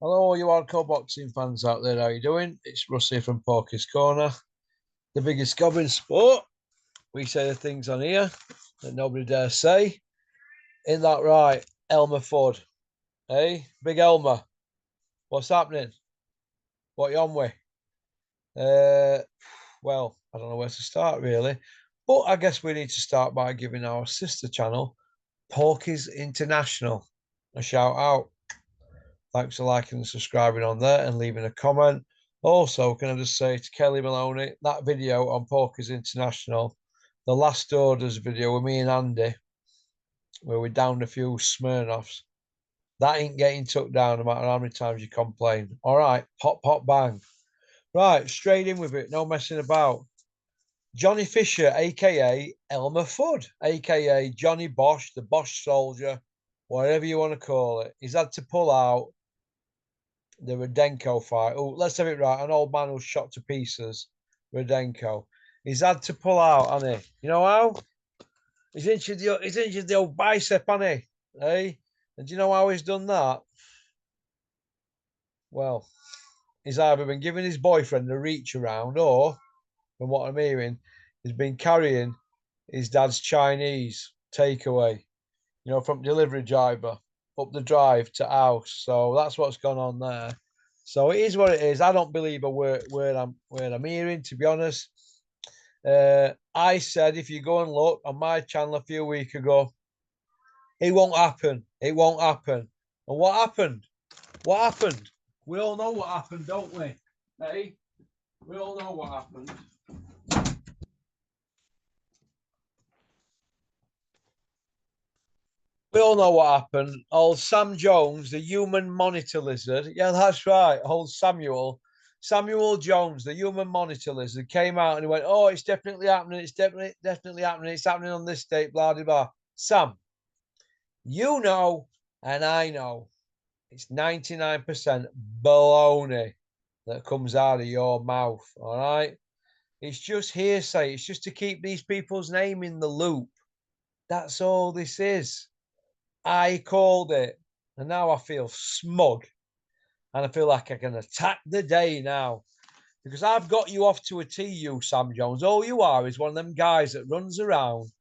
Hello, you hardcore boxing fans out there. How you doing? It's Russ here from Porky's Corner, the biggest gob in sport. We say the things on here that nobody dares say. Ain't that right, Elmer Fudd? Hey, big Elmer, what's happening? What you on with? Uh, well, I don't know where to start really, but I guess we need to start by giving our sister channel, Porky's International, a shout out. Thanks for liking and subscribing on there and leaving a comment. Also, can I just say to Kelly Maloney, that video on Porky's International, the last orders video with me and Andy, where we downed a few Smirnoffs, that ain't getting took down no matter how many times you complain. All right, pop, pop, bang. Right, straight in with it, no messing about. Johnny Fisher, aka Elmer Fudd, aka Johnny Bosch, the Bosch soldier, whatever you want to call it. He's had to pull out the Rudenko fight. Oh, let's have it right. An old man who's shot to pieces. Rudenko. He's had to pull out, hasn't he? You know how? He's injured the old bicep, hasn't he? Hey? And do you know how he's done that? Well, he's either been giving his boyfriend a reach around, or, from what I'm hearing, he's been carrying his dad's Chinese takeaway, from delivery driver up the drive to house. So that's what's gone on there. So it is what it is. I don't believe a word I'm hearing, to be honest. I said if you go and look on my channel a few weeks ago, it won't happen. It won't happen. And what happened? What happened? We all know what happened, don't we? Hey, we all know what happened. We all know what happened. Old Sam Jones, the human monitor lizard. Yeah, that's right. Old Samuel Jones, the human monitor lizard, came out and he went, "Oh, it's definitely happening. It's definitely happening. It's happening on this date, blah, blah, blah." Sam, you know, and I know it's 99% baloney that comes out of your mouth. All right. It's just hearsay. It's just to keep these people's name in the loop. That's all this is. I called it, and now I feel smug, and I feel like I can attack the day now because I've got you off to a T, you Sam Jones. All you are is one of them guys that runs around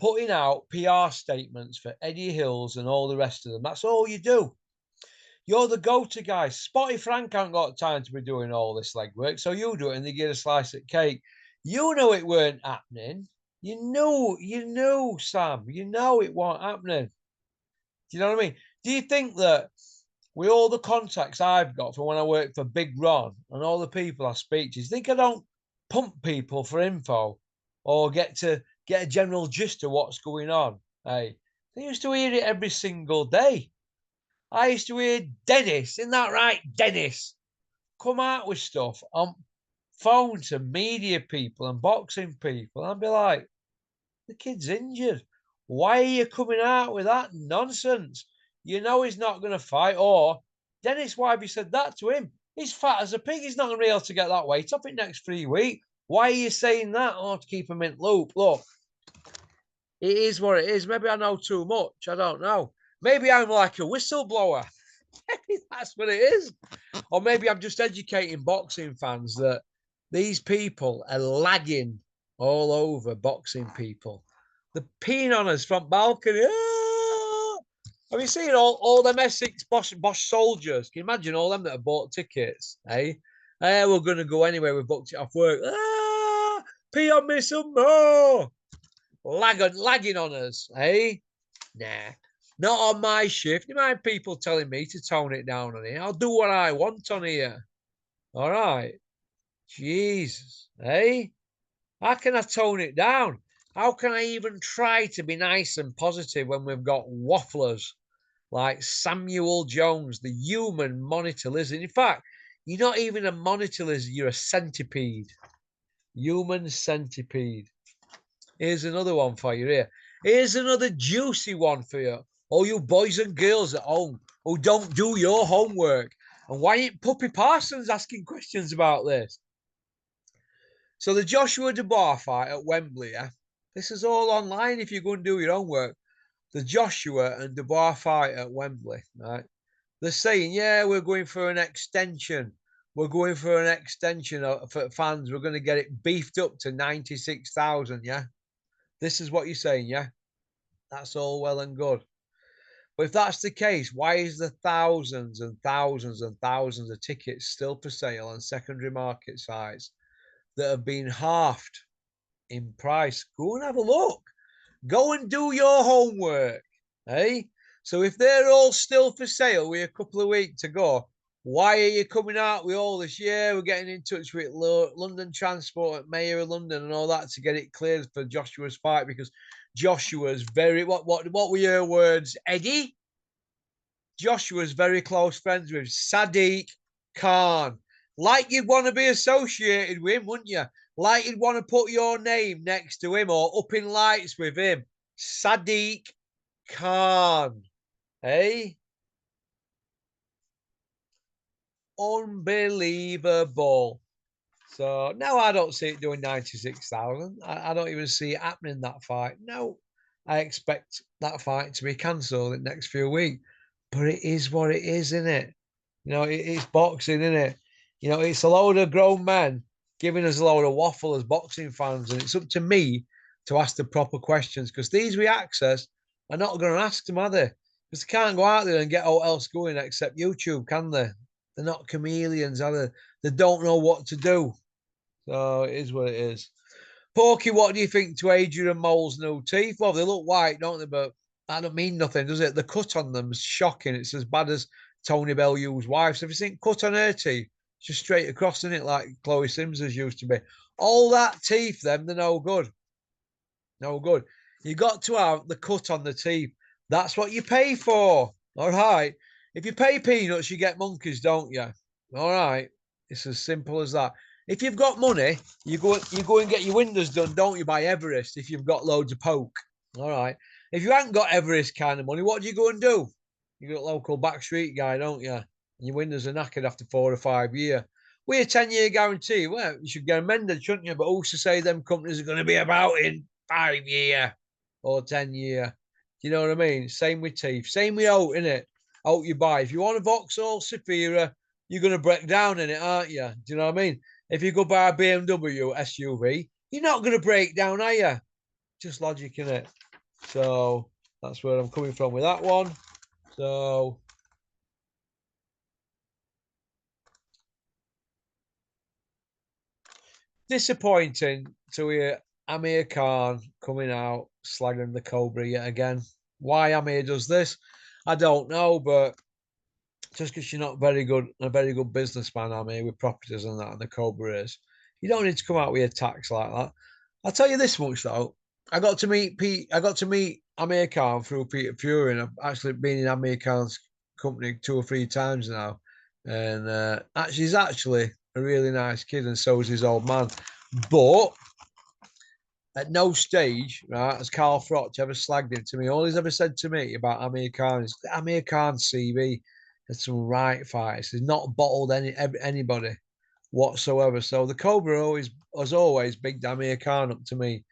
putting out PR statements for Eddie Hills and all the rest of them. That's all you do. You're the go-to guy. Spotty Frank ain't got time to be doing all this legwork, so you do it and they get a slice of cake. You know it weren't happening. You knew, Sam. You know it wasn't happening. Do you know what I mean? Do you think that with all the contacts I've got from when I worked for Big Ron and all the people I speak to, do you think I don't pump people for info or get a general gist of what's going on? Hey, I used to hear it every single day. I used to hear Dennis, isn't that right, Dennis? Come out with stuff on phone to media people and boxing people. I'd be like, the kid's injured. Why are you coming out with that nonsense? You know he's not going to fight. Or Dennis Wybie said that to him. He's fat as a pig. He's not going to be able to get that weight off in next 3 weeks. Why are you saying that? Oh, to keep him in loop. Look, it is what it is. Maybe I know too much. I don't know. Maybe I'm like a whistleblower. Maybe that's what it is. Or maybe I'm just educating boxing fans that these people are lagging all over boxing people. They're peeing on us from balcony. Ah! Have you seen all them Essex Bosch soldiers? Can you imagine all them that have bought tickets? Eh? We're going to go anyway. We booked it off work. Ah! Pee on me some more. Lagging on us. Eh? Nah. Not on my shift. You mind people telling me to tone it down on here? I'll do what I want on here. All right. Jesus. Hey? How can I tone it down? How can I even try to be nice and positive when we've got wafflers like Samuel Jones, the human monitor lizard? In fact, you're not even a monitor lizard, you're a centipede. Human centipede. Here's another one for you here. Here's another juicy one for you. All you boys and girls at home who don't do your homework. And why ain't Puppy Parsons asking questions about this? So the Joshua Dubois fight at Wembley, yeah? This is all online if you go and do your homework. The Joshua and Dubois fight at Wembley, right? They're saying, yeah, we're going for an extension. We're going for an extension for fans. We're going to get it beefed up to 96,000. Yeah. This is what you're saying. Yeah. That's all well and good. But if that's the case, why is there thousands and thousands and thousands of tickets still for sale on secondary market sites that have been halved in price? Go and have a look. Go and do your homework. Hey? So if they're all still for sale with a couple of weeks to go, why are you coming out with all this? Yeah, we're getting in touch with London Transport, Mayor of London, and all that to get it cleared for Joshua's fight, because Joshua's very what were your words, Eddie? Joshua's very close friends with Sadiq Khan. Like you'd want to be associated with him, wouldn't you? Like you'd want to put your name next to him or up in lights with him. Sadiq Khan. Hey? Unbelievable. So now I don't see it doing 96,000. I don't even see it happening, that fight. No, I expect that fight to be cancelled in the next few weeks. But it is what it is, isn't it? You know, it's boxing, isn't it? You know, it's a load of grown men giving us a load of waffle as boxing fans. And it's up to me to ask the proper questions, because these we access are not going to ask them, are they? Because they can't go out there and get all else going except YouTube, can they? They're not chameleons, are they? They don't know what to do. So it is what it is. Porky, what do you think to Adrian Mole's new teeth? Well, they look white, don't they? But that don't mean nothing, does it? The cut on them is shocking. It's as bad as Tony Bellew's wife's. Have you seen cut on her teeth? It's just straight across, isn't it? Like Chloe Sims's used to be. All that teeth, them, they're no good. No good. You got to have the cut on the teeth. That's what you pay for. All right. If you pay peanuts, you get monkeys, don't you? All right. It's as simple as that. If you've got money, you go and get your windows done, don't you, by Everest, if you've got loads of poke. All right. If you haven't got Everest kind of money, what do you go and do? You got a local backstreet guy, don't you? And your windows are knackered after 4 or 5 years. With a 10-year guarantee, well, you should get amended, shouldn't you? But who's to say them companies are going to be about in 5 year or 10 year? You know what I mean? Same with teeth. Same with out, innit? Out you buy. If you want a Vauxhall Saphira, you're going to break down in it, aren't you? Do you know what I mean? If you go buy a BMW SUV, you're not going to break down, are you? Just logic, innit? So that's where I'm coming from with that one. So disappointing to hear Amir Khan coming out slagging the Cobra yet again. Why Amir does this, I don't know, but just because you're not a very good businessman, Amir, with properties and that, and the Cobra is, you don't need to come out with attacks like that. I'll tell you this much though. I got to meet Amir Khan through Peter Fury, and I've actually been in Amir Khan's company 2 or 3 times now. And actually, he's actually a really nice kid, and so is his old man. But at no stage, right, has Carl Froch ever slagged him to me. All he's ever said to me about Amir Khan is Amir Khan's CV has some right fights. He's not bottled anybody whatsoever. So the Cobra always has always bigged Amir Khan up to me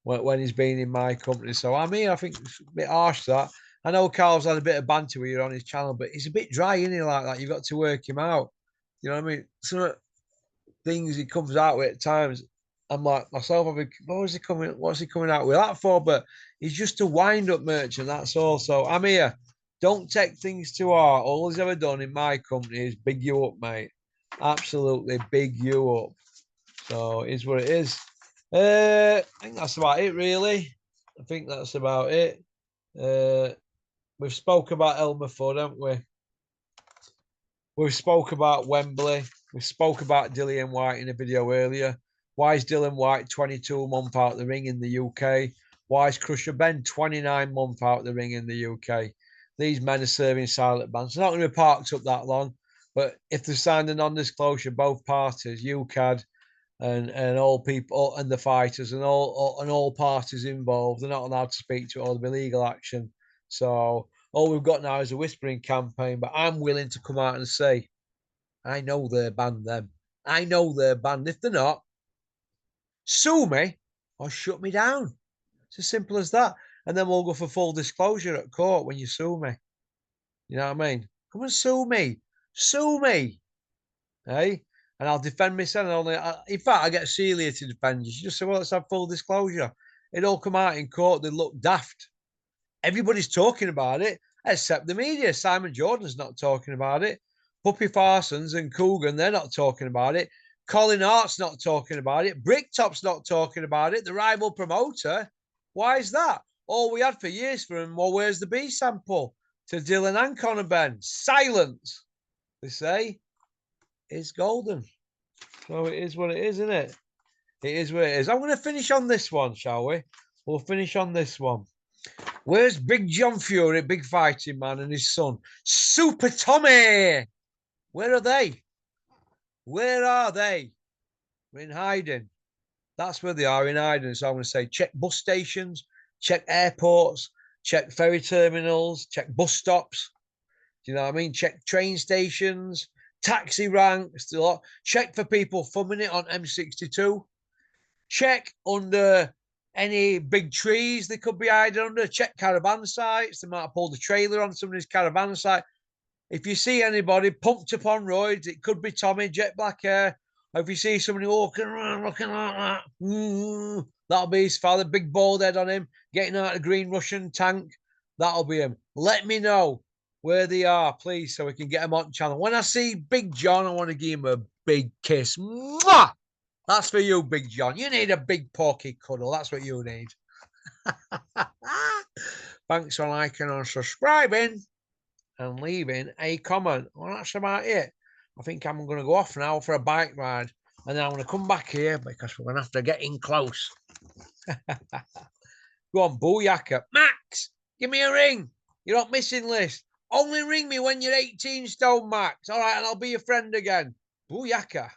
when he's been in my company. So Amir, I think it's a bit harsh that. I know Carl's had a bit of banter with you on his channel, but he's a bit dry, isn't he, like that? You've got to work him out. You know what I mean? Some things he comes out with at times, I'm like myself, what's he coming out with that for? But he's just a wind-up merchant, that's all. So I'm here. Don't take things too hard. All he's ever done in my company is big you up, mate. Absolutely big you up. So it's what it is. I think that's about it, really. I think that's about it. We've spoke about Elmer Fudd, haven't we? We've spoke about Wembley. We spoke about Dillian White in a video earlier. Why is Dillian White 22 months out the ring in the UK? Why is Crusher Ben 29 months out the ring in the UK? These men are serving silent bans. They're not going to be parked up that long, but if they signed a non-disclosure, both parties, UCAD and all people and the fighters and all parties involved, they're not allowed to speak to it, or there'll be legal action. So all we've got now is a whispering campaign, but I'm willing to come out and say, I know they're banned them. I know they're banned. If they're not, sue me or shut me down. It's as simple as that. And then we'll go for full disclosure at court when you sue me. You know what I mean? Come and sue me. Sue me. Hey? And I'll defend myself. In fact, I get Celia to defend you. She just said, well, let's have full disclosure. It all come out in court. They look daft. Everybody's talking about it, except the media. Simon Jordan's not talking about it. Puppy Parsons and Coogan, they're not talking about it. Colin Hart's not talking about it. Bricktop's not talking about it. The rival promoter. Why is that? All we had for years for him, well, where's the B sample? To Dylan and Conor Ben. Silence, they say, is golden. So it is what it is, isn't it? It is what it is. I'm going to finish on this one, shall we? We'll finish on this one. Where's Big John Fury, big fighting man, and his son, Super Tommy? Where are they? Where are they? We're in hiding. That's where they are, in hiding. So I'm going to say check bus stations, check airports, check ferry terminals, check bus stops. Do you know what I mean? Check train stations, taxi ranks, check for people thumbing it on M62. Check under any big trees they could be hiding under. Check caravan sites. They might have pulled a trailer on somebody's caravan site. If you see anybody pumped up on roids, it could be Tommy, jet black hair. Or if you see somebody walking around looking like that, that'll be his father, big bald head on him, getting out of the green Russian tank. That'll be him. Let me know where they are, please, so we can get them on the channel. When I see Big John, I want to give him a big kiss. Mwah! That's for you, Big John. You need a big porky cuddle. That's what you need. Thanks for liking and subscribing and leaving a comment. Well, that's about it. I think I'm going to go off now for a bike ride. And then I'm going to come back here because we're going to have to get in close. Go on, booyaka. Max, give me a ring. You're not missing list. Only ring me when you're 18 stone, Max. All right, and I'll be your friend again. Booyaka.